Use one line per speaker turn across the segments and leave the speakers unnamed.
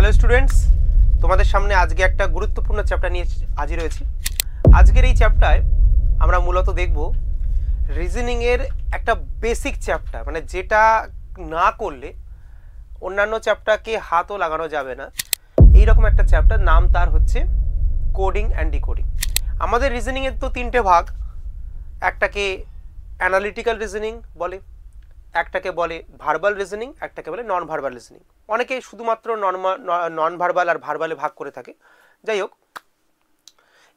Hello students, তোমাদের সামনে আজকে একটা গুরুত্বপূর্ণ চ্যাপ্টার নিয়ে হাজির হয়েছি। আজকের এই চ্যাপ্টারে আমরা মূলত দেখব রিজনিং এর একটা বেসিক চ্যাপ্টার, মানে যেটা না করলে অন্যান্য চ্যাপ্টারকে হাতও লাগানো যাবে না, এইরকম একটা চ্যাপ্টার। নাম তার হচ্ছে কোডিং অ্যান্ড ডিকোডিং। আমাদের রিজনিং এর তো তিনটে ভাগ, একটাকে অ্যানালিটিক্যাল রিজনিং বলে, একটাকে বলে ভার্বাল রিজনিং, একটাকে বলে নন ভার্বাল রিজনিং। অনেকে শুধুমাত্র নন ভার্বাল আর ভার্বালে ভাগ করে থাকে। যাই হোক,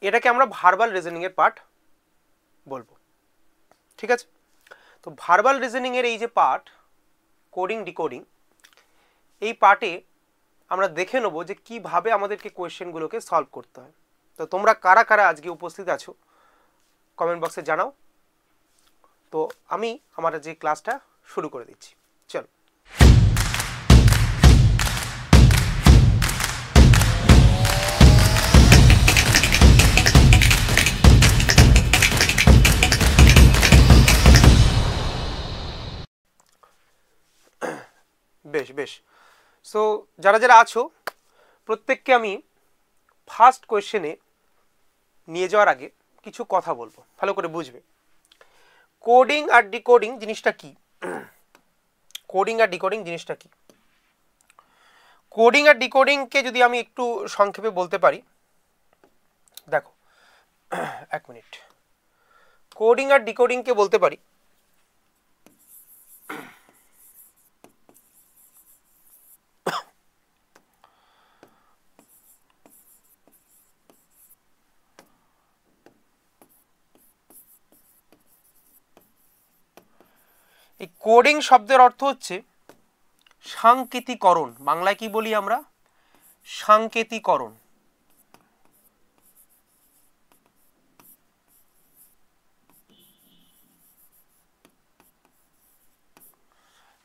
এটাকে আমরা ভার্বাল রিজনিং এর পার্ট বলবো, ঠিক আছে? তো ভার্বাল রিজনিং এর এই যে পার্ট কোডিং ডিকোডিং, এই পার্টে আমরা দেখে নেব যে কিভাবে আমাদেরকে কোয়েশ্চেনগুলোকে সলভ করতে হয়। তো তোমরা কারা কারা আজকে উপস্থিত আছো কমেন্ট বক্সে জানাও। তো আমি আমার যে ক্লাসটা শুরু করে দিচ্ছি, চলো। বেশ বেশ, সো যারা যারা আছো প্রত্যেককে আমি ফার্স্ট কোয়েশ্চেনে নিয়ে যাওয়ার আগে কিছু কথা বলবো, ভালো করে বুঝবে। কোডিং আর ডিকোডিং জিনিসটা কি? কোডিং আর ডিকোডিং জিনিসটা কি? কোডিং আর ডিকোডিংকে যদি আমি একটু সংক্ষেপে বলতে পারি, দেখো এক মিনিট, কোডিং আর ডিকোডিংকে বলতে পারি এই কোডিং শব্দের অর্থ হচ্ছে সাংকেতিকরণ। বাংলায় কি বলি আমরা? সাংকেতিকরণ।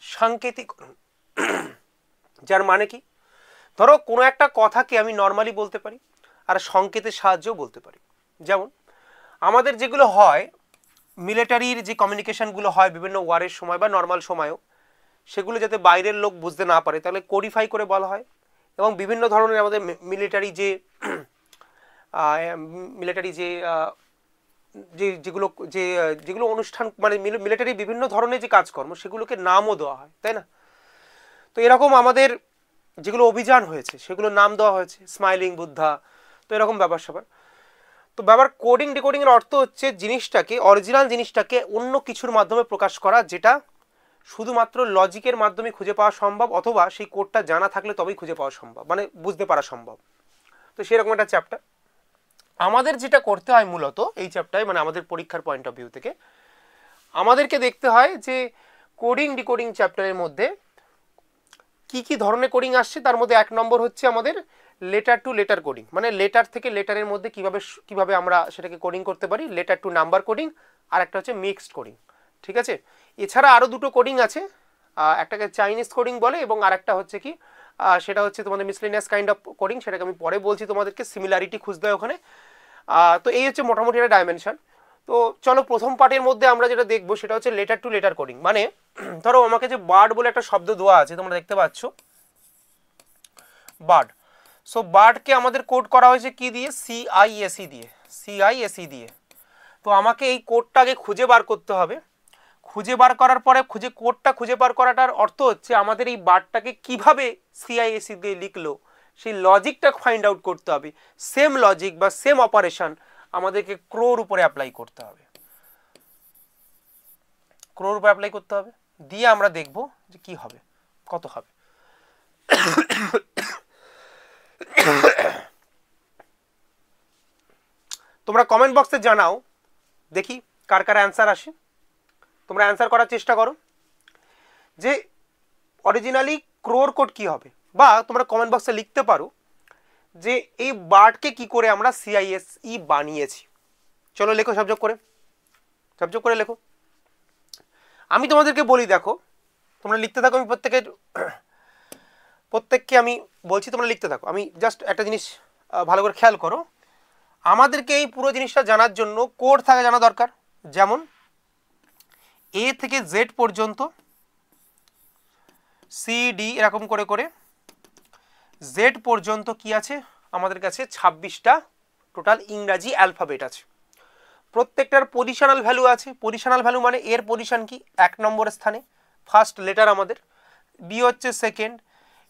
সাংকেতিকরণ যার মানে কি, ধরো কোনো একটা কথাকে আমি নর্মালি বলতে পারি আর সংকেতের সাহায্যেও বলতে পারি। যেমন আমাদের যেগুলো হয় মিলিটারির যে কমিউনিকেশনগুলো হয় বিভিন্ন ওয়ারের সময় বা নর্মাল সময়ও, সেগুলো যাতে বাইরের লোক বুঝতে না পারে তাহলে কোডিফাই করে বলা হয়। এবং বিভিন্ন ধরনের আমাদের মিলিটারি যেগুলো অনুষ্ঠান, মানে মিলিটারি বিভিন্ন ধরনের যে কাজকর্ম সেগুলোকে নামও দেওয়া হয়, তাই না? তো এরকম আমাদের যেগুলো অভিযান হয়েছে সেগুলো নাম দেওয়া হয়েছে, স্মাইলিং বুদ্ধা, তো এরকম ব্যাপার স্যাপার। তো ব্যাপার কোডিং ডিকোডিং এর অর্থ হচ্ছে জিনিসটাকে, অরিজিনাল জিনিসটাকে অন্য কিছুর মাধ্যমে প্রকাশ করা, যেটা শুধুমাত্র লজিকের মাধ্যমে খুঁজে পাওয়া সম্ভব, অথবা সেই কোডটা জানা থাকলে তবেই খুঁজে পাওয়া সম্ভব, মানে বুঝতে পারা সম্ভব। তো সেরকম একটা চ্যাপ্টার আমাদের যেটা করতে হয় মূলত এই চ্যাপ্টারে, মানে আমাদের পরীক্ষার পয়েন্ট অফ ভিউ থেকে আমাদেরকে দেখতে হয় যে কোডিং ডিকোডিং চ্যাপ্টারের মধ্যে কি কি ধরনের কোডিং আসছে। তার মধ্যে এক নম্বর হচ্ছে আমাদের লেটার টু লেটার কোডিং, মানে লেটার থেকে লেটারের মধ্যে কিভাবে আমরা সেটাকে কোডিং করতে পারি, লেটার টু নাম্বার কোডিং, আর একটা হচ্ছে মিক্সড কোডিং, ঠিক আছে? এছাড়া আরও দুটো কোডিং আছে, একটাকে চাইনিজ কোডিং বলে এবং আরেকটা হচ্ছে কি, সেটা হচ্ছে তোমাদের মিসলেনিয়াস কাইন্ড অফ কোডিং, সেটাকে আমি পরে বলছি তোমাদেরকে, সিমিলারিটি খুঁজতে হয় ওখানে। তো এই হচ্ছে মোটামুটি একটা ডাইমেনশন। তো চলো প্রথম পার্টের মধ্যে আমরা যেটা দেখবো সেটা হচ্ছে লেটার টু লেটার কোডিং। মানে ধরো আমাকে যে বার্ড বলে একটা শব্দ দেওয়া আছে, তোমরা দেখতে পাচ্ছ বার্ড। সো বার্ডকে আমাদের কোড করা হয়েছে কি দিয়ে? সিআইএসই দিয়ে, সিআইএসই দিয়ে। তো আমাকে এই কোডটা আগে খুঁজে বার করতে হবে। খুঁজে বার করার পরে কোডটা খুঁজে বার করাটার অর্থ হচ্ছে আমাদের এই বার্ডটাকে কিভাবে সিআইএসই দিয়ে লিখলো সেই লজিকটা ফাইন্ড আউট করতে হবে। সেম লজিক বা সেম অপারেশন আমাদেরকে ক্রোর উপরে অ্যাপ্লাই করতে হবে, ক্রোর উপরে অ্যাপ্লাই করতে হবে, দিয়ে আমরা দেখব যে কি হবে, কত হবে। তোমরা কমেন্ট বক্সে জানাও দেখি কার কার অ্যান্সার আসে। তোমরা অ্যান্সার করার চেষ্টা করো যে অরিজিনালি ক্রোর কোড কি হবে, বা তোমরা কমেন্ট বক্সে লিখতে পারো যে এই বার্ডকে কি করে আমরা সিআইএসই বানিয়েছি। চলো লেখো, ঝপঝপ করে লেখো। আমি তোমাদেরকে বলি, দেখো তোমরা লিখতে থাকো, আমি প্রত্যেককে আমি বলছি তোমরা লিখতে থাকো। আমি জাস্ট একটা জিনিস ভালো করে খেয়াল করো, আমাদেরকে এই পুরো জিনিসটা জানার জন্য কোড থাকা জানা দরকার। যেমন এ থেকে জেড পর্যন্ত, সি ডি এরকম করে করে জেড পর্যন্ত কি আছে আমাদের কাছে 26টা টোটাল ইংরাজি অ্যালফাবেট আছে। প্রত্যেকটার পজিশনাল ভ্যালু আছে। পজিশনাল ভ্যালু মানে এর পজিশন কি 1 নম্বরের স্থানে, ফার্স্ট লেটার আমাদের, বি হচ্ছে সেকেন্ড,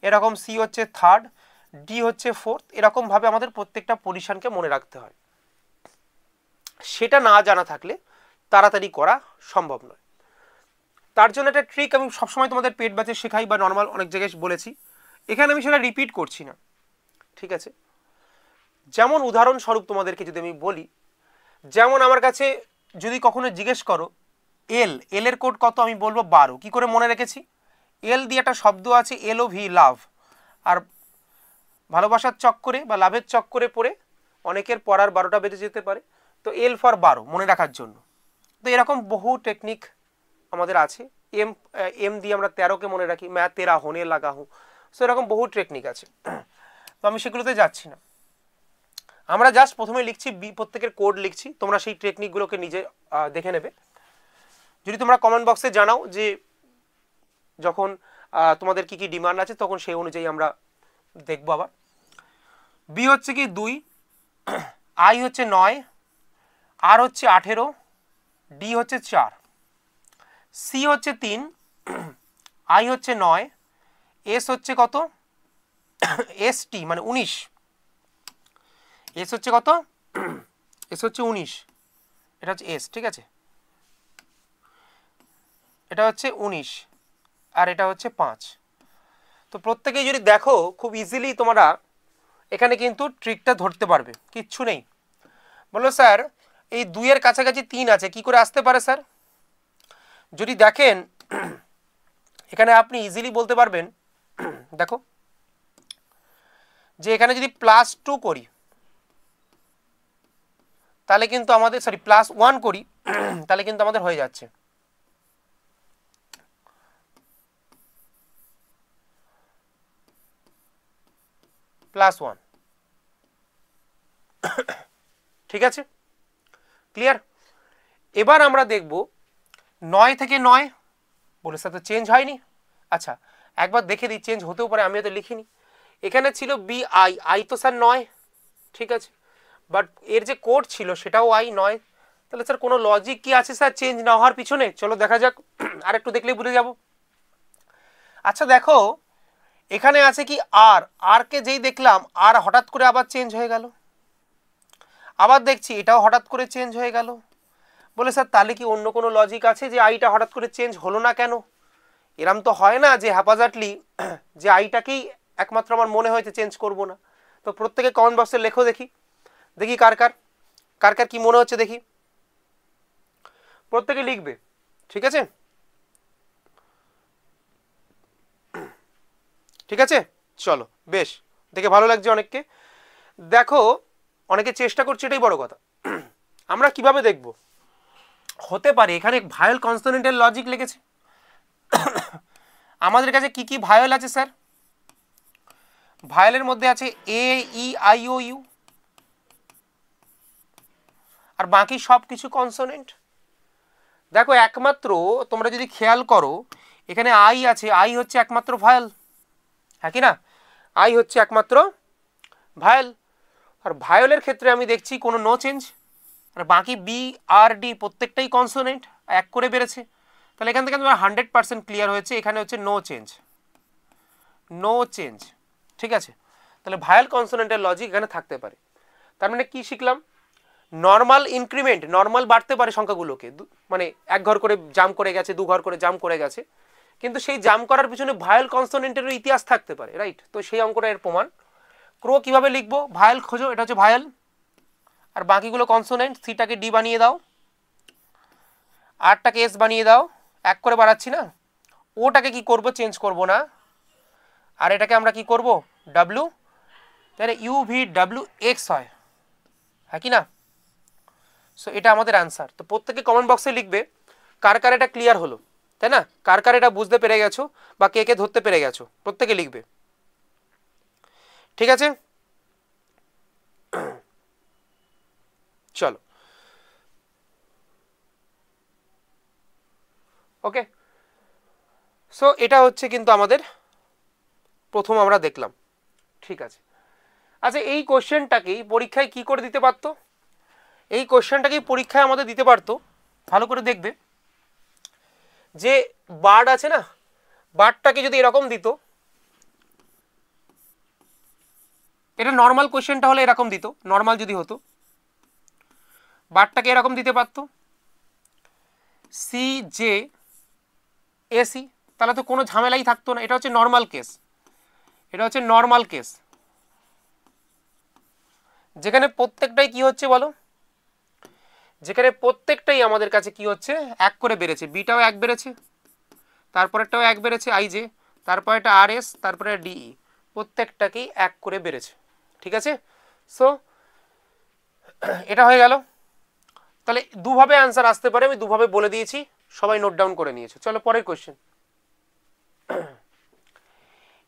এরকম সি হচ্ছে থার্ড, ডি হচ্ছে ফোর্থ, এরকমভাবে আমাদের প্রত্যেকটা পজিশনকে মনে রাখতে হয়। সেটা না জানা থাকলে তাড়াতাড়ি করা সম্ভব নয়। তার জন্য একটা ট্রিক আমি সবসময় তোমাদের পেড ব্যাচে শেখাই বা নর্মাল অনেক জায়গায় বলেছি, এখানে আমি সেটা রিপিট করছি না, ঠিক আছে? যেমন উদাহরণস্বরূপ তোমাদেরকে যদি আমি বলি, যেমন আমার কাছে যদি কখনো জিজ্ঞেস করো এল, এল এর কোড কত, আমি বলবো 12। কি করে মনে রেখেছি? এল দিয়ে একটা শব্দ আছে LOV, লাভ, আর ভালোবাসার চক্করে বা লাভের চক্করে পড়ে অনেকের পড়ার 12টা বেজে যেতে পারে, তো এল ফর 12 মনে রাখার জন্য। তো এরকম বহু টেকনিক আমাদের আছে। এম, এম দিয়ে আমরা 13কে মনে রাখি, ম্যা 13 হোনে লাগা হুঁ। সো এরকম বহু টেকনিক আছে, তো আমি সেগুলোতে যাচ্ছি না। আমরা জাস্ট প্রথমে লিখছি প্রত্যেকের কোড লিখছি, তোমরা সেই টেকনিকগুলোকে নিজে দেখে নেবে। যদি তোমরা কমেন্ট বক্সে জানাও যে যখন তোমাদের কি কি ডিমান্ড আছে, তখন সেই অনুযায়ী আমরা দেখবো। আবার বি হচ্ছে কি 2, আই হচ্ছে 9, আর হচ্ছে 18, ডি হচ্ছে 4, সি হচ্ছে 3, আই হচ্ছে 9, এস হচ্ছে কত, ST মানে 19, এস হচ্ছে কত, এস হচ্ছে 19, এটা হচ্ছে এস, ঠিক আছে? এটা হচ্ছে 19 আর এটা হচ্ছে 5। তো প্রত্যেকেই যদি দেখো খুব ইজিলি তোমরা এখানে কিন্তু ট্রিকটা ধরতে পারবে, কিচ্ছু নেই। বললো স্যার এই 2 এর কাছাকাছি 3 আছে, কি করে আসতে পারে স্যার? যদি দেখেন এখানে আপনি ইজিলি বলতে পারবেন, দেখো যে এখানে যদি +2 করি তাহলে কিন্তু আমাদের, সরি +1 করি তাহলে কিন্তু আমাদের হয়ে যাচ্ছে। +1, ঠিক আছে, ক্লিয়ার? এবার আমরা দেখব 9 থেকে 9, বলে স্যার তো চেঞ্জ হয়নি। আচ্ছা একবার দেখে দিই, চেঞ্জ হতেও পারে, আমি তো লিখিনি। এখানে ছিল BI, আই তো স্যার 9, ঠিক আছে, বাট এর যে কোড ছিল সেটাও আই 9। তাহলে স্যার কোনো লজিক কি আছে স্যার চেঞ্জ না হওয়ার পিছনে? চলো দেখা যাক, আর একটু দেখলেই বুঝে যাব। আচ্ছা দেখো এখানে আছে কি আর, আর কে যেই দেখলাম আর হঠাৎ করে আবার চেঞ্জ হয়ে গেল, আবার দেখছি এটাও হঠাৎ করে চেঞ্জ হয়ে গেল। বলে স্যার তাহলে কি অন্য কোনো লজিক আছে যে আইটা হঠাৎ করে চেঞ্জ হলো না কেন? এরম তো হয় না যে হ্যাপাজার্টলি যে আইটাকেই একমাত্র আমার মনে হয়েছে চেঞ্জ করব না। তো প্রত্যেকে কমেন্ট বক্সে লেখো, দেখি দেখি কার কার কার কার কি মনে হচ্ছে, দেখি প্রত্যেকে লিখবে, ঠিক আছে? ঠিক আছে, চলো বেশ, দেখে ভালো লাগছে অনেককে। দেখো অনেকে চেষ্টা করছে, এটাই বড় কথা। আমরা কিভাবে দেখব? হতে পারে এখানে ভায়োল কনসোনেন্টের লজিক লেগেছে। আমাদের কাছে কি কি ভায়োল আছে স্যার? ভায়োলের মধ্যে আছে AEIOU, আর বাকি সব কিছু কনসোনেন্ট। দেখো একমাত্র তোমরা যদি খেয়াল করো এখানে আই আছে, আই হচ্ছে একমাত্র ভায়োল, হ্যাঁ কি না? আই হচ্ছে একমাত্র ভায়োল, আর ভায়োলের ক্ষেত্রে আমি দেখছি কোনো নো চেঞ্জ, আর বাকি বি আর ডি প্রত্যেকটাই কনসোনেন্ট, 1 করে বেড়েছে। তাহলে এখান থেকে তোমার 100% ক্লিয়ার হয়েছে, এখানে হচ্ছে নো চেঞ্জ, নো চেঞ্জ, ঠিক আছে? তাহলে ভায়াল কনসোনেন্টের লজিক এখানে থাকতে পারে। তার মানে কি শিখলাম? নর্মাল ইনক্রিমেন্ট, নর্মাল বাড়তে পারে সংখ্যাগুলোকে, মানে 1 ঘর করে জাম করে গেছে, 2 ঘর করে জাম করে গেছে, কিন্তু সেই জাম করার পিছনে ভায়াল কনসোনেন্টেরও ইতিহাস থাকতে পারে, রাইট? তো সেই অঙ্কটা এর প্রমাণ। ক্রো কিভাবে লিখবো? ভায়াল খোঁজো, এটা হচ্ছে ভায়াল, আর বাকিগুলো কনসোনেন্ট। সিটাকে ডি বানিয়ে দাও, আরটাকে এস বানিয়ে দাও, 1 করে বাড়াচ্ছি না। ওটাকে কি করব? চেঞ্জ করব না, আর এটাকে আমরা কি করব? ডাব্লিউ, তাহলে UVWX হয়, হ্যাঁ কি না? সো এটা আমাদের অ্যান্সার। তো প্রত্যেকে কমেন্ট বক্সে লিখবে কার কার এটা ক্লিয়ার হলো, তাই না? কার কার এটা বুঝতে পেরে গেছো বা কে কে ধরতে পেরে গেছো, প্রত্যেকে লিখবে, ঠিক আছে? চলো ওকে। সো এটা হচ্ছে কিন্তু আমাদের প্রথম আমরা দেখলাম, ঠিক আছে। আচ্ছা, এই কোশ্চেনটাকেই পরীক্ষায় কি করে দিতে পারতো? এই কোশ্চেনটাকেই পরীক্ষায় আমাদের দিতে পারতো, ভালো করে দেখবে, যে বার্ড আছে না, বার্ডটাকে যদি এরকম দিত, এটা নর্মাল কোশ্চেনটা হলে এরকম দিত, নর্মাল যদি হতো বার্ডটাকে এরকম দিতে পারতো সি জে এসি, তাহলে তো কোনো ঝামেলাই থাকতো না। এটা হচ্ছে নর্মাল কেস, এটা হচ্ছে নর্মাল কেস, যেখানে প্রত্যেকটাই কি হচ্ছে বলো, যেখানে প্রত্যেকটাই আমাদের কাছে কি হচ্ছে, এক করে বেড়েছে, বিটাও এক বেড়েছে, তারপরেরটাও এক বেড়েছে আই জে, তারপরে এটা আর এস, তারপরে ডিই, প্রত্যেকটাকেই এক করে বেড়েছে। ঠিক আছে, সো এটা হয়ে গেল। তাহলে দুভাবে অ্যান্সার আসতে পারে, আমি দুভাবে বলে দিয়েছি, সবাই নোট ডাউন করে নিয়েছো। চলো পরের কোশ্চেন।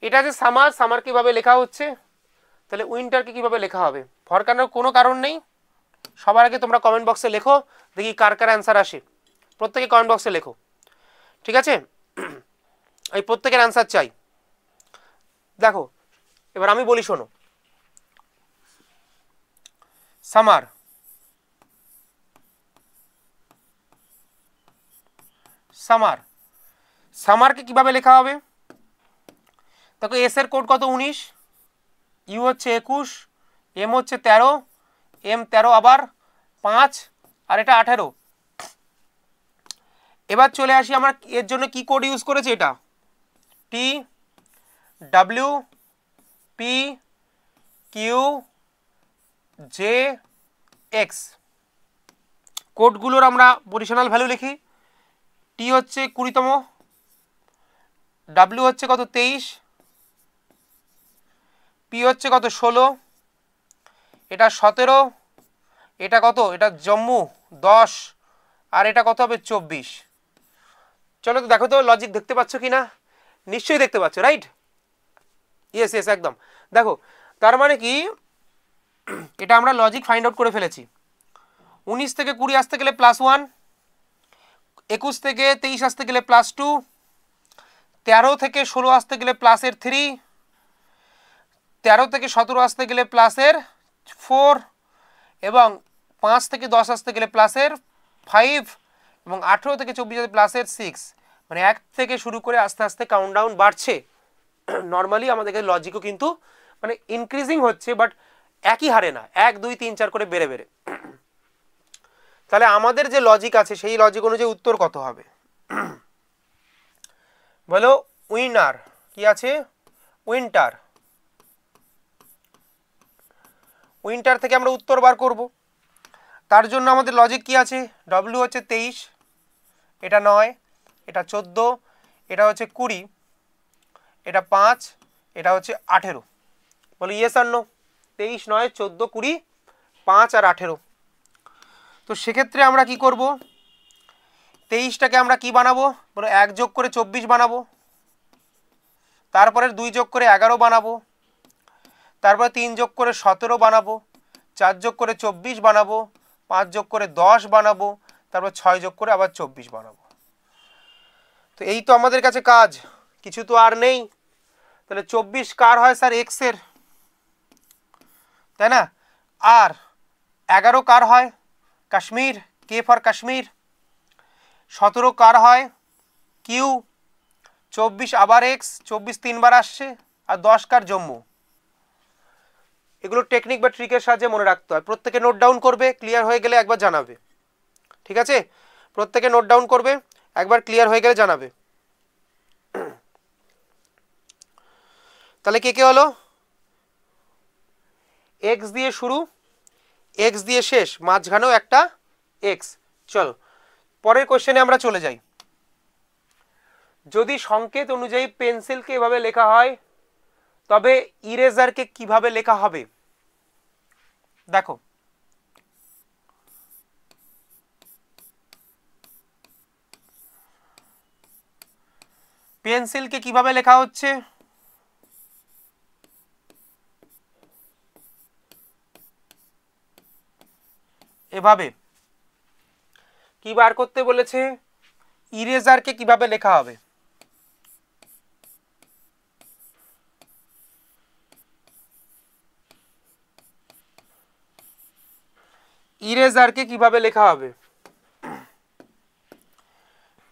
এটা যে সামার, সামার কিভাবে লেখা হচ্ছে, তাহলে উইন্টারকে কিভাবে লেখা হবে, ফরকানোর কোনো কারণ নেই। সবার আগে তোমরা কমেন্ট বক্সে লেখো, দেখি কার কার অ্যান্সার আসে, প্রত্যেকে কমেন্ট বক্সে লেখো। ঠিক আছে, এই প্রত্যেকের অ্যান্সার চাই। দেখো এবার আমি বলি শোনো, সামার, সামার, সামারকে কিভাবে লেখা হবে? দেখো এস এর কোড কত 19, ইউ হচ্ছে 21, এম হচ্ছে 13, এম 13 আবার 5, আর এটা 18। এবার চলে আসি, আমরা এর জন্য কি কোড ইউজ করেছি, এটা T W P Q J X, কোডগুলোর আমরা পজিশনাল ভ্যালু লিখি। টি হচ্ছে 20তম, ডাব্লিউ হচ্ছে কত 23, পি হচ্ছে কত 16, এটা 17, এটা কত, এটা জম্মু 10, আর এটা কত হবে 24। চলো তো দেখো তো লজিক দেখতে পাচ্ছ কি না, নিশ্চয়ই দেখতে পাচ্ছ, রাইট? ইয়েস ইয়েস একদম। দেখো তার মানে কি, এটা আমরা লজিক ফাইন্ড আউট করে ফেলেছি। 19 থেকে 20 আসতে গেলে +1, 21 থেকে 23 আসতে গেলে +2, 13 থেকে 16 আসতে গেলে প্লাসের 3, 13 থেকে 17 আসতে গেলে প্লাসের 4, এবং 5 থেকে 10 আসতে গেলে প্লাসের 5, এবং 18 থেকে 24 আসতে প্লাসের 6। মানে 1 থেকে শুরু করে আস্তে আস্তে কাউন্টডাউন বাড়ছে। নর্মালি আমাদের লজিকও কিন্তু মানে ইনক্রিজিং হচ্ছে, বাট একই হারে না, 1 2 3 4 করে বেড়ে বেড়ে। তাহলে আমাদের যে লজিক আছে সেই লজিক অনুযায়ী উত্তর কত হবে বলো? উইনার কি আছে, উইন্টার, উইন্টার থেকে আমরা উত্তর বার করব। তার জন্য আমাদের লজিক কি আছে, ডব্লিউ হচ্ছে 23, এটা 9, এটা 14, এটা হচ্ছে 20, এটা 5, এটা হচ্ছে 18। বলো ইয়েস আর নো? 23 9 14 20 5 আর 18। তো সেক্ষেত্রে আমরা কি করব, 23টাকে আমরা কি বানাবো বলো, 1 যোগ করে 24 বানাবো, তারপরে 2 যোগ করে 11 বানাবো, তারপরে 3 যোগ করে 17 বানাবো, 4 যোগ করে 24 বানাবো, 5 যোগ করে 10 বানাবো, তারপর 6 যোগ করে আবার 24 বানাবো। তো এই তো আমাদের কাছে কাজ, কিছু তো আর নেই। তাহলে 24 কার হয় স্যার? এক্স এর, তাই না? আর 11 কার হয়? Kashmir, K for Kashmir. 17 কার হয়? কিউ। 24 আবার এক্স, 24 3বার আসছে, আর 10 কার? জম্মু। এগুলো টেকনিক বা ট্রিকের সাহায্যে মনে রাখতে হয়। প্রত্যেকে নোট ডাউন করবে, ক্লিয়ার হয়ে গেলে একবার জানাবে। ঠিক আছে, প্রত্যেকে নোট ডাউন করবে, একবার ক্লিয়ার হয়ে গেলে জানাবে। তাহলে কে কে হলো? এক্স দিয়ে শুরু, এক্স দিয়ে শেষ, মাঝখানেও একটা এক্স। চলো পরের কোশ্চেনে আমরা চলে যাই। যদি সংকেত অনুযায়ী পেন্সিলকে এভাবে লেখা হয়, তবে ইরেজারকে কিভাবে লেখা হবে? দেখো পেন্সিলকে কিভাবে লেখা হচ্ছে, এভাবে। কি বার করতে বলেছে? ইরেজারকে কিভাবে লেখা হবে? ইরেজারকে কিভাবে লেখা হবে?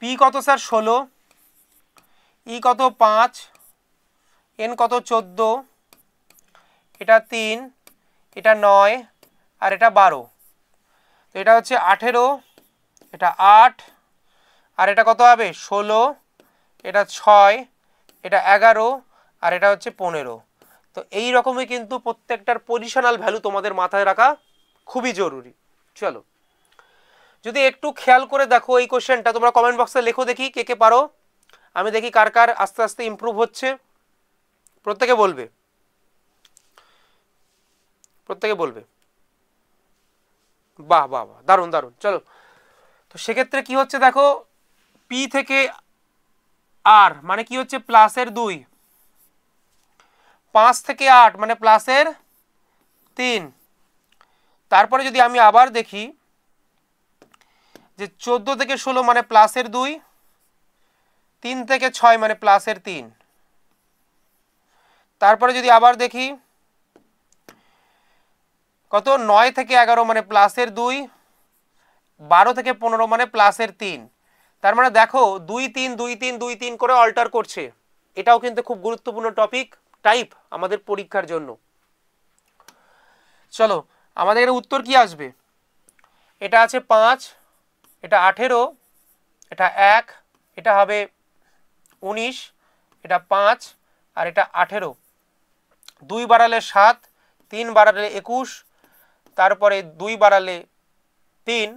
পি কত স্যার 16, ই কত 5, এন কত 14, এটা 3, এটা 9 আর এটা 12। তো এটা হচ্ছে 18, এটা 8 আর এটা কত হবে 16, এটা 6, এটা 11 আর এটা হচ্ছে 15। তো এই রকমই কিন্তু প্রত্যেকটার পজিশনাল ভ্যালু তোমাদের মাথায় রাখা খুবই জরুরি। চলো যদি একটু খেয়াল করে দেখো এই কোশ্চেনটা, তোমরা কমেন্ট বক্সে লেখো দেখি কে কে পারো, আমি দেখি কার কার আস্তে আস্তে ইমপ্রুভ হচ্ছে। প্রত্যেকে বলবে, প্রত্যেকে বলবে। বাহ বাহ বাহ, দারুণ দারুণ। চলো তো সেক্ষেত্রে কি হচ্ছে দেখো, পি থেকে আর মানে কি হচ্ছে প্লাসের 2, 5 থেকে 8 মানে প্লাসের 3। তারপরে যদি আমি আবার দেখি যে 14 থেকে 16 মানে প্লাসের 2, 3 থেকে 6 মানে প্লাসের 3। তারপরে যদি আবার দেখি কত 9 থেকে 11 মানে প্লাসের 2, 12 থেকে 15 মানে প্লাসের 3। তার মানে দেখো 2 3 2 3 2 3 করে অল্টার করছে। এটাও কিন্তু খুব গুরুত্বপূর্ণ টপিক টাইপ আমাদের পরীক্ষার জন্য। চলো আমাদের এর উত্তর কি আসবে? এটা আছে 5, এটা 18, এটা 1, এটা হবে 19, এটা 5 আর এটা 18। 2 বাড়ালে 7, 3 বাড়ালে 21, তারপরে 2 বাড়ালে 3,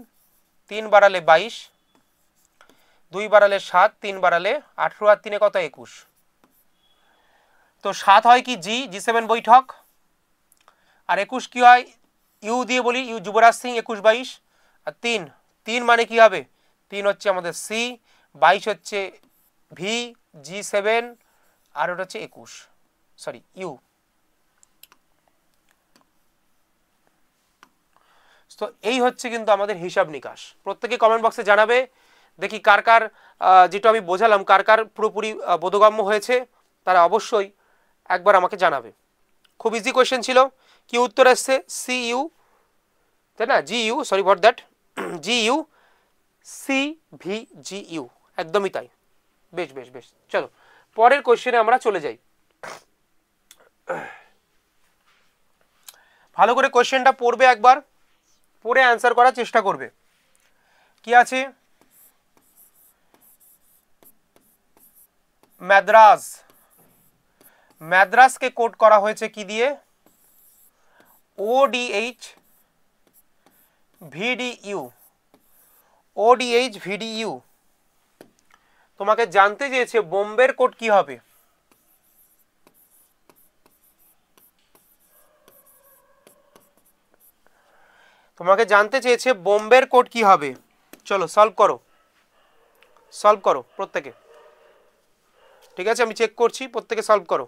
3 বাড়ালে 22, 2 বাড়ালে 7, 3 বাড়ালে 18 আর 3 কত 21। তো 7 হয় কি জি, G7 বৈঠক, আর 21 কি হয় ইউ দিয়ে বলি, ইউ যুবরাজ সিং 21 22, আর 3 3 মানে কি হবে 3 হচ্ছে আমাদের সি, 22 হচ্ছে ভি, G7 আর ওটা হচ্ছে 21, সরি ইউ। তো এই হচ্ছে কিন্তু আমাদের হিসাব নিকাশ। প্রত্যেকে কমেন্ট বক্সে জানাবে দেখি কার কার যেটা আমি বোঝালাম কার কার পুরোপুরি বোধগম্য হয়েছে, তারা অবশ্যই একবার আমাকে জানাবে। খুব ইজি কোয়েশ্চেন ছিল। কি উত্তর আসছে? সি ইউ, তাই না? G U, sorry for that, G U C V G U, একদমই তাই। বেশ বেশ বেশ, চলো পরের কোয়েশ্চেনে আমরা চলে যাই। ভালো করে কোয়েশ্চেনটা পড়বে, একবার পড়ে অ্যান্সার করার চেষ্টা করবে। কি আছে? মাদ্রাজ, মাদ্রাজকে কোড করা হয়েছে কি দিয়ে? ODH VDU, ODH VDU। তোমাকে জানতে চেয়েছে বোম্বের কোড কি হবে? তোমাকে জানতে চেয়েছে বোম্বের কোড কি হবে। চলো সলভ করো, সলভ করো প্রত্যেকে। ঠিক আছে, আমি চেক করছি, প্রত্যেকে সলভ করো।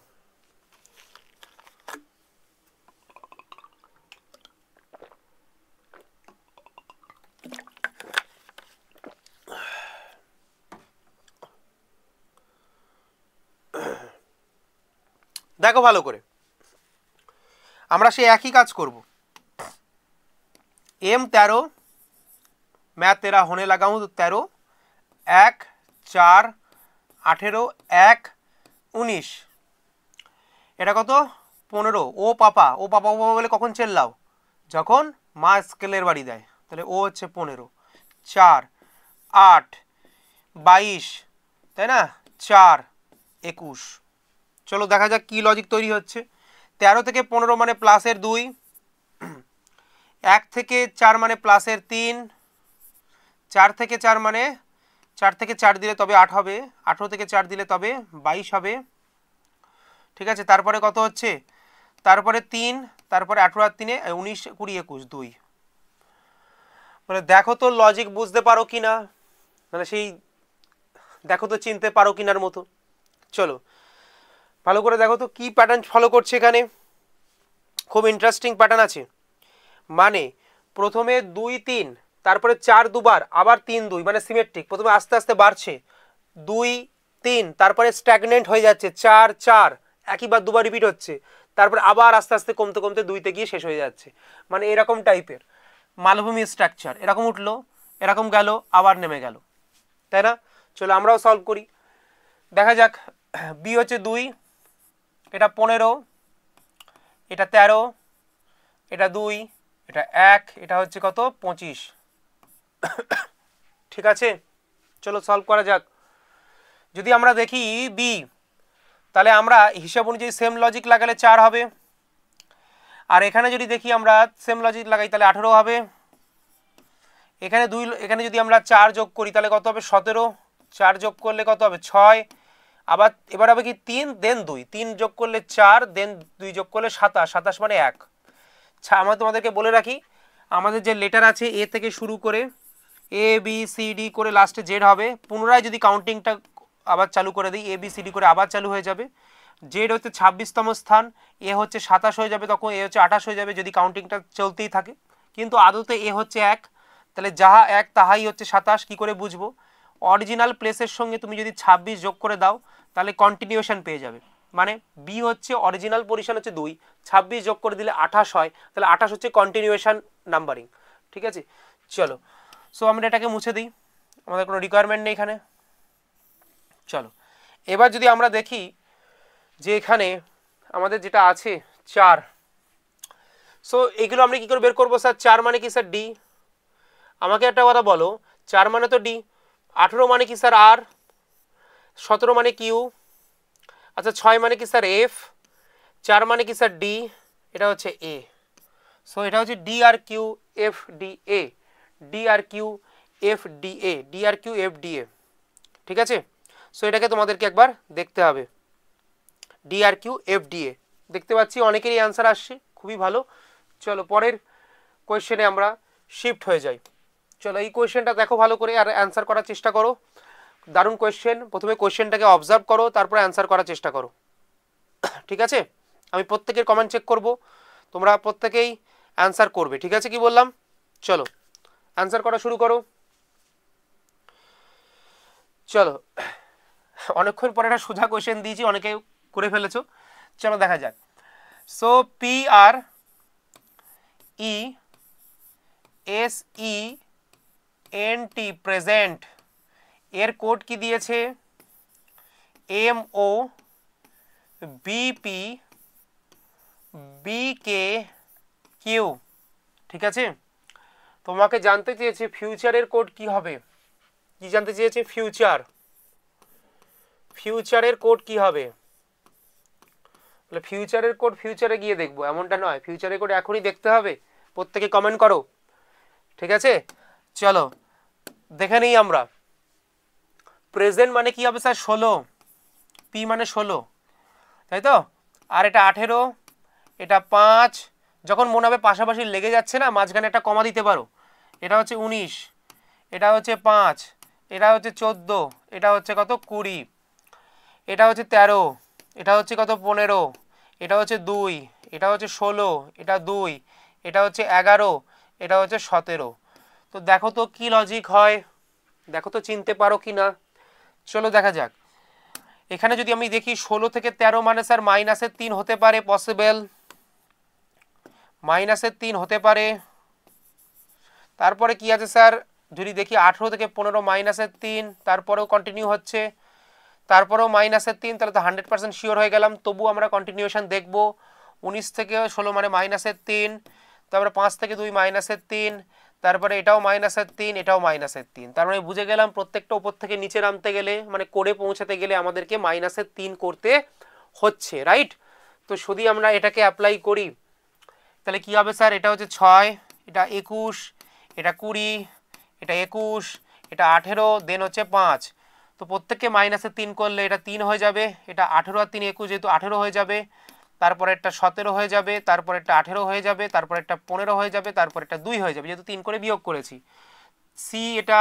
দেখো ভালো করে, আমরা সেই একই কাজ করব। M13, मैं तेरा होने लगा हूँ, तो 13, 1 4 18 1 19, এটা কত 15। ও পাপা, ও পাপা ও পাপা বলে কখন চেল্লাও? যখন মা স্কেলের বাড়ি দেয়। তাহলে ও হচ্ছে 15, 4 8 22, তাই না, 4 21। চলো দেখা যাক কি লজিক তৈরি হচ্ছে। 13 থেকে 15 মানে প্লাসের 2, 1 থেকে 4 মানে প্লাসের 3, 4 থেকে 4 মানে 4 থেকে 4 দিলে তবে 8 হবে, 18 থেকে 4 দিলে তবে 22 হবে। ঠিক আছে, তারপরে কত হচ্ছে? তারপরে 3, তারপরে 18 আর 3 19 20 21 2। মানে দেখো তো লজিক বুঝতে পারো কি না, মানে সেই দেখো তো চিনতে পারো কিনার মতো। চলো ভালো করে দেখো তো কি প্যাটার্ন ফলো করছে এখানে। খুব ইন্টারেস্টিং প্যাটার্ন আছে। মানে প্রথমে 2 3, তারপরে 4 দুবার, আবার 3 2, মানে সিমেট্রিক। প্রথমে আস্তে আস্তে বাড়ছে 2 3, তারপরে স্ট্যাগনেন্ট হয়ে যাচ্ছে 4 4, একইবার দুবার রিপিট হচ্ছে, তারপরে আবার আস্তে আস্তে কমতে কমতে 2-তে গিয়ে শেষ হয়ে যাচ্ছে। মানে এরকম টাইপের, মালভূমি স্ট্রাকচার, এরকম উঠলো, এরকম গেল, আবার নেমে গেল, তাই না? চলো আমরাও সলভ করি, দেখা যাক। বি হচ্ছে 2, এটা 15, এটা 13, এটা 2, এটা 1, এটা হচ্ছে কত 25। ঠিক আছে, চলো সলভ করা যাক। যদি আমরা দেখি বি, তাহলে আমরা হিসাব অনুযায়ী সেম লজিক লাগালে 4 হবে, আর এখানে যদি দেখি আমরা সেম লজিক লাগাই তাহলে 18 হবে। এখানে 2, এখানে যদি আমরা 4 যোগ করি তাহলে কত হবে 17, 4 যোগ করলে কত হবে 6, আবার এবার হবে কি 3 দেন 2, 3 যোগ করলে 4 দেন 2 যোগ করলে 27, 27 মানে 1। আমরা তোমাদেরকে বলে রাখি, আমাদের যে লেটার আছে এ থেকে শুরু করে এ বি সি ডি করে লাস্টে জেড হবে, পুনরায় যদি কাউন্টিংটা আবার চালু করে দিই, এ বি সি ডি করে আবার চালু হয়ে যাবে। জেড হচ্ছে 26তম স্থান, এ হচ্ছে 27 হয়ে যাবে, তখন এ হচ্ছে 28 হয়ে যাবে যদি কাউন্টিংটা চলতেই থাকে। কিন্তু আদতে এ হচ্ছে 1, তাহলে যাহা 1 তাহাই হচ্ছে 27। কী করে বুঝবো? অরিজিনাল প্লেসের সঙ্গে তুমি যদি 26 যোগ করে দাও তাহলে কন্টিনিউশন পেয়ে যাবে। মানে বি হচ্ছে অরিজিনাল পজিশন হচ্ছে 2, 26 যোগ করে দিলে 28 হয়, তাহলে 28 হচ্ছে কন্টিনিউশন নাম্বারিং। ঠিক আছে, চলো সো আমরা এটাকে মুছে দিই, আমাদের কোনো রিকোয়ারমেন্ট নেই এখানে। চলো এবার যদি আমরা দেখি যে এখানে আমাদের যেটা আছে 4, সো এগুলো আমরা কি করে বের করবো স্যার? 4 মানে কি স্যার? ডি। আমাকে একটা কথা বলো, 4 মানে তো ডি, 18 মানে কি স্যার? আর, 17 মানে কিউ, আচ্ছা 6 মানে কি স্যার? এফ, 4 মানে কি স্যার? ডি, এটা হচ্ছে এ। সো এটা হচ্ছে D R Q F D A, D R Q F D A, D R Q F D A. ঠিক আছে, সো এটাকে তোমাদেরকে একবার দেখতে হবে, D R Q F D A. দেখতে পাচ্ছি অনেকেরই অ্যান্সার আসছে, খুবই ভালো। চলো পরের কোয়েশ্চেনে আমরা শিফট হয়ে যাই। চলো এই কোয়েশ্চেনটা দেখো ভালো করে আর অ্যান্সার করার চেষ্টা করো। দারুণ কোয়েশ্চেন, প্রথমে কোয়েশ্চেনটাকে অবজার্ভ করো, তারপরে অ্যান্সার করার চেষ্টা করো। ঠিক আছে, আমি প্রত্যেকের কমেন্ট চেক করব, তোমরা প্রত্যেকেই অ্যান্সার করবে। ঠিক আছে, কি বললাম? চলো অ্যান্সার করা শুরু করো। চলো অনেকক্ষণ পরে একটা সোজা কোয়েশ্চেন দিয়েছি, অনেকে করে ফেলেছো। চলো দেখা যাক। So P R E S E N T present, এর কোড কি দিয়েছে? M O BP BK Q. ঠিক আছে, তোমাকে জানতে চেয়েছে ফিউচারের কোড কি হবে। কি জানতে চেয়েছে? ফিউচার, ফিউচারের কোড কি হবে? ফিউচারের কোড ফিউচারে গিয়ে দেখবো এমনটা নয়, ফিউচারের কোড এখনই দেখতে হবে। প্রত্যেকে কমেন্ট করো। ঠিক আছে, চলো দেখে নিই আমরা। প্রেজেন্ট মানে কি হবে স্যার? 16, পি মানে 16, তাই তো। আর এটা 18, এটা 5, যখন মনে হবে পাশাপাশি লেগে যাচ্ছে না, মাঝখানে একটা কমা দিতে পারো। এটা হচ্ছে 19, এটা হচ্ছে 5, এটা হচ্ছে 14, এটা হচ্ছে কত 20, এটা হচ্ছে 13, এটা হচ্ছে কত 15, এটা হচ্ছে 2, এটা হচ্ছে 16, এটা 2, এটা হচ্ছে 11, এটা হচ্ছে 17। তো দেখো তো কি লজিক হয়, দেখো তো চিনতে পারো কি না। চলো দেখা যাক। এখানে যদি আমি দেখি 16 থেকে 13 মানে স্যার -3 হতে পারে, পসিবল -3 হতে পারে। তারপরে কি আছে স্যার? যদি দেখি 18 থেকে 15 -3, তারপরেও কন্টিনিউ হচ্ছে, তারপরেও -3, তাহলে তো 100% শিওর হয়ে গেলাম। তবু আমরা কন্টিনিউশন দেখব। 19 থেকে 16 মানে -3, তারপরে 5 থেকে 2 -3, তারপরে এটাও -3, এটাও -3। তার মানে বুঝে গেলাম প্রত্যেকটা উপর থেকে নিচে নামতে গেলে, মানে কোডে পৌঁছাতে গেলে আমাদেরকে -3 করতে হচ্ছে, রাইট? তো যদি আমরা এটাকে অ্যাপ্লাই করি তাহলে কি হবে স্যার? এটা হচ্ছে 6, এটা 21, এটা 20, এটা 21, এটা 18, দেন হচ্ছে 5। তো প্রত্যেককে -3 করলে এটা 3 হয়ে যাবে, এটা 18 আর 3 21, যেহেতু 18 হয়ে যাবে, তারপরে একটা 17 হয়ে যাবে, তারপরে একটা 18 হয়ে যাবে, তারপরে একটা 15 হয়ে যাবে, তারপরে একটা 2 হয়ে যাবে, যেহেতু 3 করে বিয়োগ করেছি। সি এটা,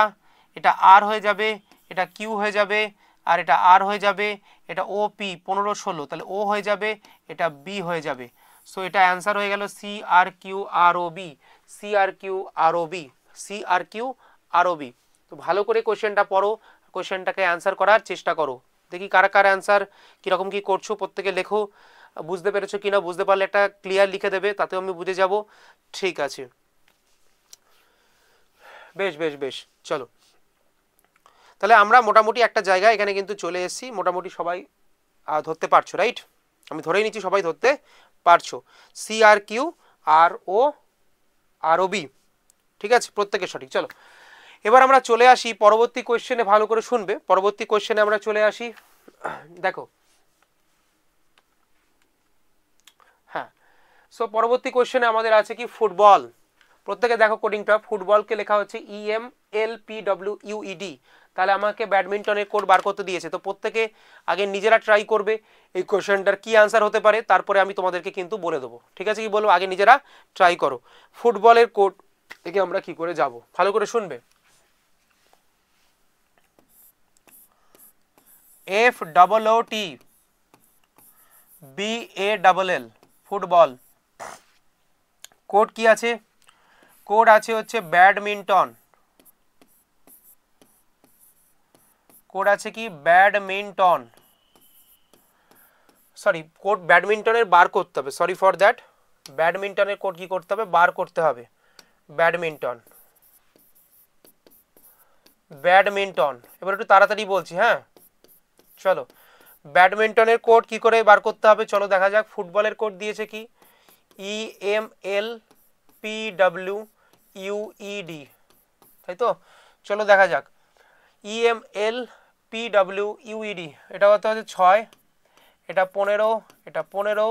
এটা আর হয়ে যাবে, এটা কিউ হয়ে যাবে, আর এটা আর হয়ে যাবে, এটা ও পি 15 16, তাহলে ও হয়ে যাবে, এটা বি হয়ে যাবে। সো এটা অ্যান্সার হয়ে গেল সি আর কিউ আর ও বি, সি আর কিউ আর ও বি, সি আর কিউ আর ও বি। তো ভালো করে কোয়েশ্চেনটা পড়ো, কোয়েশ্চেনটাকে অ্যান্সার করার চেষ্টা করো। দেখি কারা কারা অ্যান্সার কীরকম কী করছো, প্রত্যেকে লেখো। বুঝতে পেরেছো কিনা, বুঝতে পারলে একটা ক্লিয়ার লিখে দেবে, তাতেও আমি বুঝে যাব। ঠিক আছে, বেশ বেশ বেশ, চলো তাহলে আমরা মোটামুটি একটা জায়গায় এখানে কিন্তু চলে এসেছি, মোটামুটি সবাই ধরতে পারছো, রাইট? আমি ধরেই নিচ্ছি সবাই ধরতে পারছো। সি আর কিউ আর ও আর ও বি, ঠিক আছে, প্রত্যেকে সঠিক। চলো এবার আমরা চলে আসি পরবর্তী কোয়েশ্চেনে, ভালো করে শুনবে। পরবর্তী কোয়েশ্চেনে আমরা চলে আসি, দেখো হ্যাঁ, সো পরবর্তী কোয়েশ্চেনে আমাদের আছে কি ফুটবল। প্রত্যেকে দেখো কোডিংটা, ফুটবলকে লেখা হচ্ছে EMLPWUED। তাহলে আমাকে ব্যাডমিন্টনের কোড বার করতে দিয়েছে, তো প্রত্যেকে আগে নিজেরা ট্রাই করবে এই কোয়েশ্চেনটার কি আনসার হতে পারে, তারপরে আমি তোমাদেরকে কিন্তু বলে দেবো, ঠিক আছে? কি বলবো, আগে নিজেরা ট্রাই করো ফুটবলের কোড থেকে আমরা কি করে যাব, ভালো করে শুনবে। FOOTBALL, football. কোড কি আছে? কোড আছে হচ্ছে ব্যাডমিন্টন। কোড আছে কি ব্যাডমিন্টন, সরি কোড ব্যাডমিন্টনের বার করতে হবে, সরি ফর দ্যাট। ব্যাডমিন্টনের কোড কি করতে হবে, বার করতে হবে। Badminton, badminton. এবার একটু তাড়াতাড়ি বলছি, হ্যাঁ চলো। ব্যাডমিন্টনের কোড কি করে বার করতে হবে চলো দেখা যাক। ফুটবলের কোড দিয়েছে কি EMLPWUED, তাই তো? চলো দেখা যাক। EMLPWUED, এটা হতে হচ্ছে 6, এটা 15, এটা 15,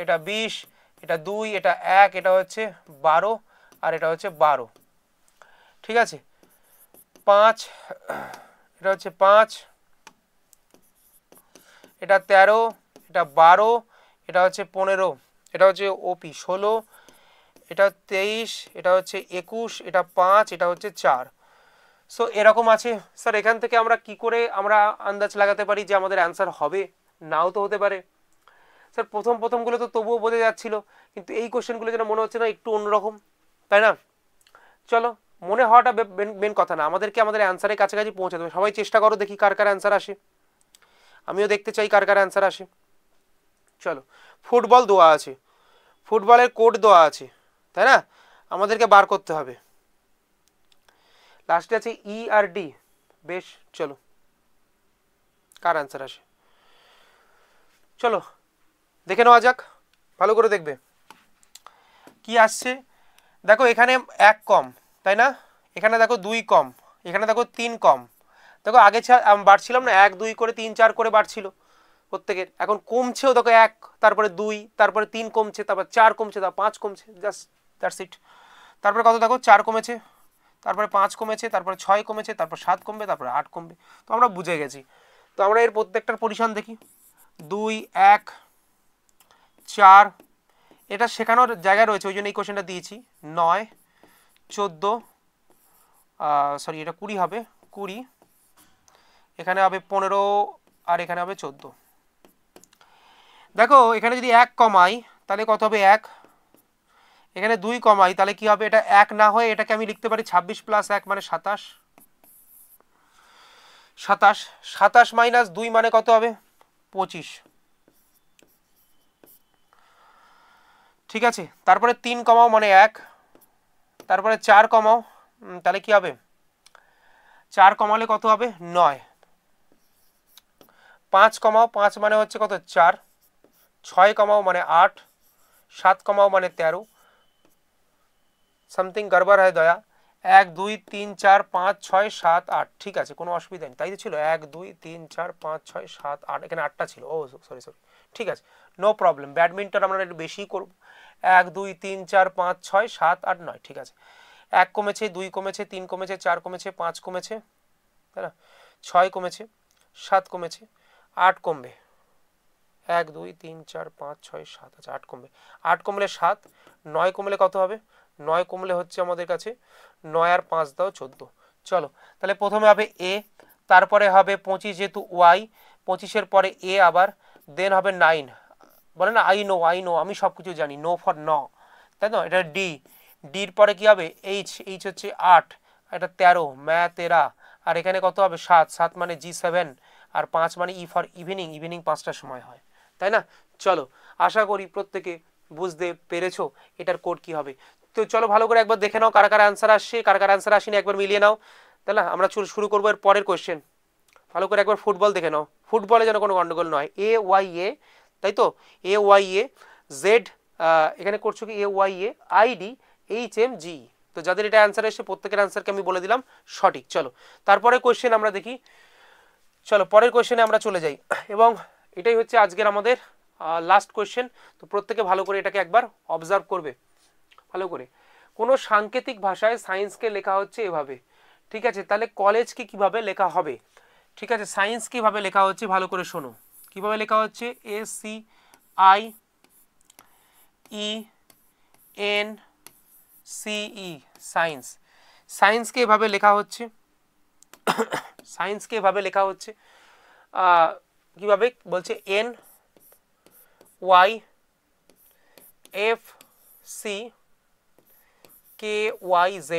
এটা 20, এটা 2, এটা 1, এটা হচ্ছে 12, আর এটা হচ্ছে 12, ঠিক আছে? 5, এটা হচ্ছে 5, এটা 13, এটা 12, এটা হচ্ছে 15, এটা হচ্ছে OP 16, এটা 23, এটা হচ্ছে 21, এটা 5, এটা হচ্ছে 4। সো এরকম আছে স্যার। এখান থেকে আমরা কি করে আমরা আন্দাজ লাগাতে পারি যে আমাদের অ্যান্সার হবে? নাও তো হতে পারে স্যার। প্রথমগুলো তো তবুও বোঝা যাচ্ছিল, কিন্তু এই কোশ্চেনগুলো যেন মনে হচ্ছে না একটু অন্যরকম, তাই না? চলো, মনে হওয়াটা মেন কথা না, আমাদেরকে আমাদের অ্যান্সারের কাছাকাছি পৌঁছাতে হবে। সবাই চেষ্টা করো, দেখি কার কার অ্যান্সার আসে। আমিও দেখতে চাই কার কার অ্যান্সার আসে। চলো, ফুটবল দেওয়া আছে, ফুটবলের কোড দেওয়া আছে, তাই না? আমাদেরকে বার করতে হবে। লাস্টে আছে ERD। বেশ, চলো কার অ্যান্সার আসে চলো দেখে নেওয়া যাক, ভালো করে দেখবে কি আসছে। দেখো এখানে 1 কম, তাই না? এখানে দেখো 2 কম, এখানে দেখো 3 কম। দেখো আগে বাড়ছিলাম না 1 2 করে 3 4 করে বাড়ছিল প্রত্যেকের, এখন কমছেও। দেখো 1, তারপরে 2, তারপরে 3 কমছে, তারপর 4 কমছে, তারপর 5 কমছে, জাস্ট দ্যাটস ইট। তারপরে কত দেখো 4 কমেছে, তারপরে 5 কমেছে, তারপরে 6 কমেছে, তারপর 7 কমবে, তারপরে 8 কমবে। তো আমরা বুঝে গেছি। তো আমরা এর প্রত্যেকটার পজিশন দেখি। 2 1 4, এটা শেখানোর জায়গা রয়েছে, ওই জন্য এই কোশ্চেনটা দিয়েছি। 9 14, সরি এটা 20 হবে, 20, এখানে হবে 15, আর এখানে হবে 14। দেখো এখানে যদি 1 কমাই তাহলে কত হবে 1, এখানে 2 কমাই তাহলে কি হবে, এটা 1 না হয়ে এটাকে আমি লিখতে পারি 26 + 1 মানে 27, 27, 27 - 2 মানে কত হবে 25, ঠিক আছে? তারপরে 3 কমাও মানে 1, তারপরে 4 কমাও, তাহলে কি হবে 4 কমালে কত হবে 9, 5 কমাও, 5 মানে হচ্ছে কত 4, 6 কমাও মানে 8, 7 কমাও মানে 13, সামথিং গড়বড় হয় দয়া। 1 2 3 4 5 6 7 8, ঠিক আছে, কোনো অসুবিধা নেই। তাই তো ছিল 1 2 3 4 5 6 7 8, এখানে 8টা ছিল, ও সরি, ঠিক আছে, নো প্রবলেম। ব্যাডমিন্টন আমরা একটু বেশি করব। 1 2 3 4 5 6 7 8 9, ঠিক আছে। 1 কমেছে, 2 কমেছে, 3 কমেছে, 4 কমেছে, 5 কমেছে, তাই না? 6 কমেছে, 7 কমেছে, 8 কমবে। 1 2 3 4 5 6 7, আচ্ছা 8 কমবে। 8 কমলে 7, 9 কমলে কত হবে 9 কমলে হচ্ছে আমাদের কাছে 9 আর 5 দাও 14। চলো তাহলে প্রথমে হবে এ, তারপরে হবে 25, যেহেতু ওয়াই, 25-এর পরে এ আবার, দেন হবে 9, বলে না আই নো আমি সব কিছু জানি, নো ফর ন, তাই তো? এটা ডি, ডির পরে কি হবে এইচ, এইচ হচ্ছে 8, এটা 13, ম্যা 13, আর এখানে কত হবে 7, 7 মানে G7, আর 5 মানে ই ফর ইভিনিং, ইভিনিং 5টার সময় হয়, তাই না? চলো আশা করি প্রত্যেকে বুঝতে পেরেছো এটার কোড কি হবে? তো চলো ভালো করে একবার দেখে নাও কারা কারা অ্যান্সার আসছে, কারা কারা অ্যান্সার আসেনি একবার মিলিয়ে নাও, তাই না? আমরা শুরু করবো এর পরের কোয়েশ্চেন। ভালো করে একবার ফুটবল দেখে নাও, ফুটবলে যেন কোনো গন্ডগোল নয়। এ ওয়াই এ, তাই তো, এ ওয়াই এ জেড, এখানে করছো কি A Y A ID H M G. তো যাদের এটা অ্যান্সার এসে প্রত্যেকের অ্যান্সারকে আমি বলে দিলাম সঠিক। চলো তারপরে কোয়েশ্চেন আমরা দেখি, চলো পরের কোয়েশ্চেনে আমরা চলে যাই, এবং এটাই হচ্ছে আজকের আমাদের লাস্ট কোয়েশ্চেন। তো প্রত্যেকে ভালো করে এটাকে একবার অবজার্ভ করবে ভালো করে। কোনো সাংকেতিক ভাষায় সায়েন্সকে লেখা হচ্ছে এভাবে, ঠিক আছে? তাহলে কলেজকে কিভাবে লেখা হবে? ঠিক আছে, সায়েন্স কিভাবে লেখা হচ্ছে ভালো করে শোনো। কিভাবে লেখা হচ্ছে? SCIENCE, science. সায়েন্সকে এভাবে লেখা হচ্ছে, সায়েন্সকে এভাবে লেখা হচ্ছে কিভাবে বলছে? NYFCKYZ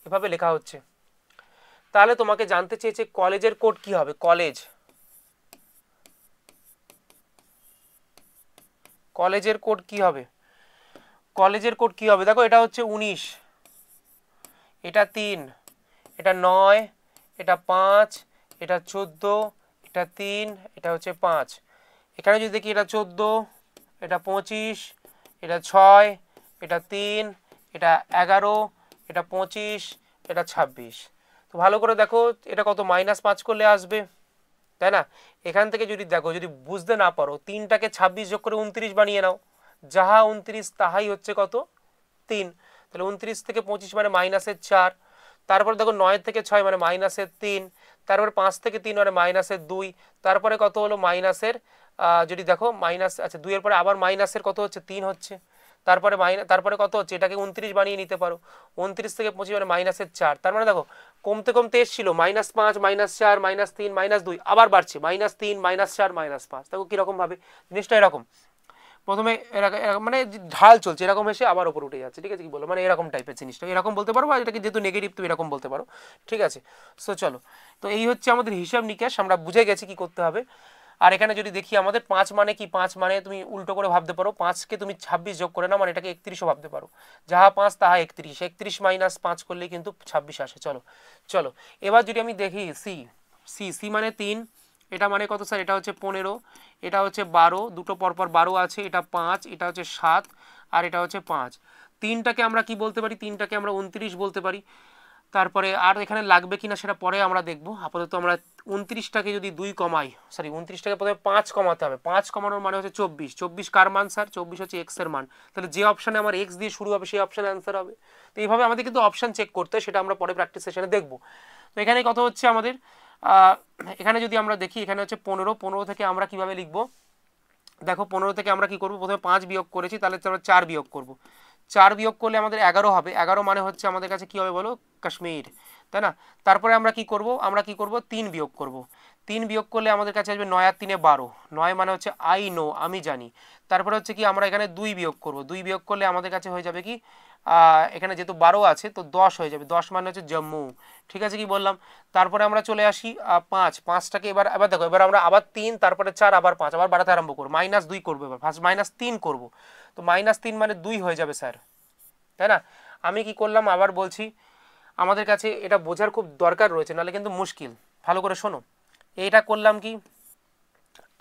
এভাবে লেখা হচ্ছে। তাহলে তোমাকে জানতে চেয়েছে কলেজের কোড কি হবে? কলেজের কোড কি হবে? কলেজের কোড কি হবে? দেখো এটা হচ্ছে 19, এটা 3, এটা 9, এটা 5, এটা 14, এটা 3, এটা হচ্ছে 5। এখানে যদি দেখি এটা 14, এটা 25, এটা 6, এটা 3, এটা 11, এটা 25, এটা 26। তো ভালো করে দেখো এটা কত? -5 করলে আসবে, তাই না? এখান থেকে যদি দেখো, যদি বুঝতে না পারো, 3টাকে 26 যোগ করে 29 বানিয়ে নাও, যাহা 29 তাহাই হচ্ছে কত? 3। তাহলে 29 থেকে 25 মানে -4। তারপরে দেখো 9 থেকে 6 মানে -3, তারপরে 5 থেকে 3 মানে -2, তারপরে কত হলো মাইনাসের, যদি দেখো মাইনাস, আচ্ছা 2 এর পরে আবার মাইনাসের কত হচ্ছে? 3 হচ্ছে। তারপরে কত হচ্ছে? এটাকে 29 বানিয়ে নিতে পারো, 29 থেকে 25 মানে -4। তার মানে দেখো কমতে কমতে এসেছিল -5, -4, -3, -2, আবার বাড়ছে -3, -4, -5। দেখো কিরকম ভাবে জিনিসটা এরকম, প্রথমে এরকম মানে ঢাল চলছে, এরকম এসে আবার ওপর উঠে যাচ্ছে, ঠিক আছে? কি বলো, মানে এরকম টাইপের জিনিসটা এরকম বলতে পারো, আর এটাকে যেহেতু নেগেটিভ তুমি এরকম বলতে পারো, ঠিক আছে? সো চলো, তো এই হচ্ছে আমাদের হিসাব নিকাশ, আমরা বুঝে গেছি কি করতে হবে। আর এখানে যদি দেখি আমাদের 5 মানে কি? 5 মানে তুমি উল্টো করে ভাবতে পারো, 5কে তুমি 26 যোগ করে নাও, মানে এটাকে 31ও ভাবতে পারো, যাহা 5 তাহা 31, 31 - 5 করলেই কিন্তু 26 আসে। চলো চলো এবার যদি আমি দেখি সি, সি সি মানে 3, এটা মানে কত স্যার? এটা হচ্ছে 15, এটা হচ্ছে 12, দুটো পরপর 12 আছে, এটা 5, এটা হচ্ছে 7, আর এটা হচ্ছে 5। 3টাকে আমরা কি বলতে পারি? 3টাকে আমরা 29 বলতে পারি। তারপরে আর এখানে লাগবে কিনা সেটা পরে আমরা দেখব। আপাতত আমরা 29টাকে যদি 2 কমাই, সরি 29টাকে প্রথমে 5 কমাতে হবে। 5 কমানোর মানে হচ্ছে 24। 24 কার মান স্যার? 24 হচ্ছে এক্স এর মান। তাহলে যে অপশানে আমার এক্স দিয়ে শুরু হবে সেই অপশানে অ্যান্সার হবে। তো এইভাবে আমাদের কিন্তু অপশান চেক করতে হয়, সেটা আমরা পরে প্র্যাকটিস সেশনে দেখব। তো এখানে কত হচ্ছে আমাদের? এখানে যদি আমরা দেখি, এখানে হচ্ছে 15, 15 থেকে আমরা কিভাবে লিখব? দেখো 15 থেকে আমরা কি করব? প্রথমে 5 বিয়োগ করেছি, তাহলে আমরা 4 বিয়োগ করব। 4 বিয়োগ করলে আমাদের 11 হবে। 11 মানে হচ্ছে আমাদের কাছে কি হবে বলো? কাশ্মীর, তাই না? তারপরে আমরা কি করব? 3 বিয়োগ করব। 3 বিয়োগ করলে আমাদের কাছে আসবে 9 আর 3 12। 9 মানে হচ্ছে আই নো, আমি জানি। তারপরে হচ্ছে কি আমরা এখানে 2 বিয়োগ করব। 2 বিয়োগ করলে আমাদের কাছে হয়ে যাবে কি, এখানে যেহেতু 12 আছে তো 10 হয়ে যাবে। 10 মানে হচ্ছে জম্মু, ঠিক আছে? কি বললাম? তারপরে আমরা চলে আসি 5, 5টাকে এবার দেখো, এবার আমরা আবার 3, তারপরে 4, আবার 5, আবার বাড়াতে আরম্ভ করবো। -2 করবো, এবার ফার্স্ট -3 করবো। তো -3 মানে 2 হয়ে যাবে স্যার, তাই না? আমি কি করলাম আবার বলছি, আমাদের কাছে এটা বোঝার খুব দরকার রয়েছে, নাহলে কিন্তু মুশকিল। ভালো করে শোনো, এইটা করলাম কি,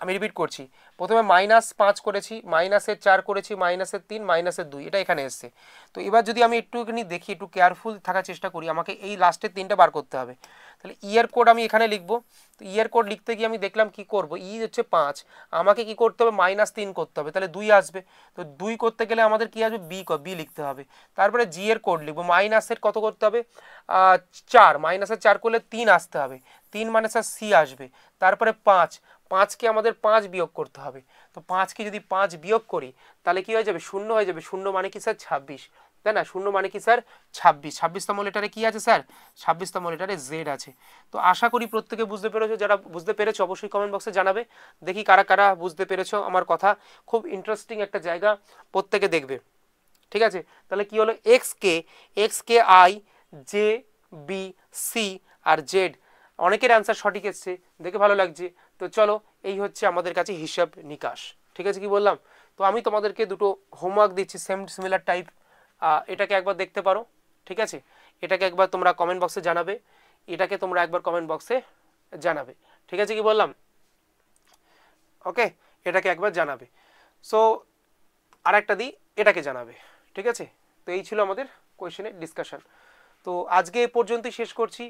আমি রিপিট করছি, প্রথমে -5 করেছি, -4 করেছি, -3, -2, এটা এখানে এসছে। তো এবার যদি আমি একটুখানি দেখি, একটু কেয়ারফুল থাকার চেষ্টা করি, আমাকে এই লাস্টের 3টা বার করতে হবে। তাহলে ইয়ার কোড আমি এখানে লিখবো। তো ইয়ার কোড লিখতে গিয়ে আমি দেখলাম কি করব, ই হচ্ছে 5, আমাকে কি করতে হবে? -3 করতে হবে, তাহলে 2 আসবে। তো 2 করতে গেলে আমাদের কি আসবে? বি লিখতে হবে। তারপরে জি এর কোড লিখবো, মাইনাসের কত করতে হবে? 4, -4 করলে 3 আসতে হবে, 3 মানে স্যার সি আসবে। তারপরে 5, 5কে আমাদের 5 বিয়োগ করতে হবে। তো 5কে যদি 5 বিয়োগ করি তাহলে কি হয়ে যাবে? 0 হয়ে যাবে। 0 মানে কি স্যার? 26, তাই না? 0 মানে কি স্যার? 26। 26তম লেটারে কি আছে স্যার? 26তম লেটারে জেড আছে। তো আশা করি প্রত্যেকে বুঝতে পেরেছো। যারা বুঝতে পেরেছো অবশ্যই কমেন্ট বক্সে জানাবে, দেখি কারা কারা বুঝতে পেরেছো আমার কথা। খুব ইন্টারেস্টিং একটা জায়গা, প্রত্যেকে দেখবে, ঠিক আছে? তাহলে কি হলো? X K I J B C R Z, অনেকের অ্যান্সার সঠিক এসছে, দেখে ভালো লাগছে। তো চলো, এই হচ্ছে আমাদের কাছে হিসাব নিকাশ, ঠিক আছে? কি বললাম? তো আমি তোমাদেরকে দুটো হোমওয়ার্ক দিচ্ছি সেম সিমিলার টাইপ, এটাকে একবার দেখতে পারো, ঠিক আছে? এটাকে একবার তোমরা কমেন্ট বক্সে জানাবে, এটাকে তোমরা একবার কমেন্ট বক্সে জানাবে, ঠিক আছে? কি বললাম? ওকে, এটাকে একবার জানাবে। সো আর একটা দিই, এটাকে জানাবে, ঠিক আছে? তো এই ছিল আমাদের কোয়েশ্চেনের ডিসকাশন। তো আজকে এ পর্যন্তই শেষ করছি,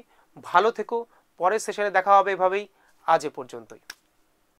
ভালো থেকো, পরের সেশনে দেখা হবে এভাবেই, আজ এ পর্যন্তই।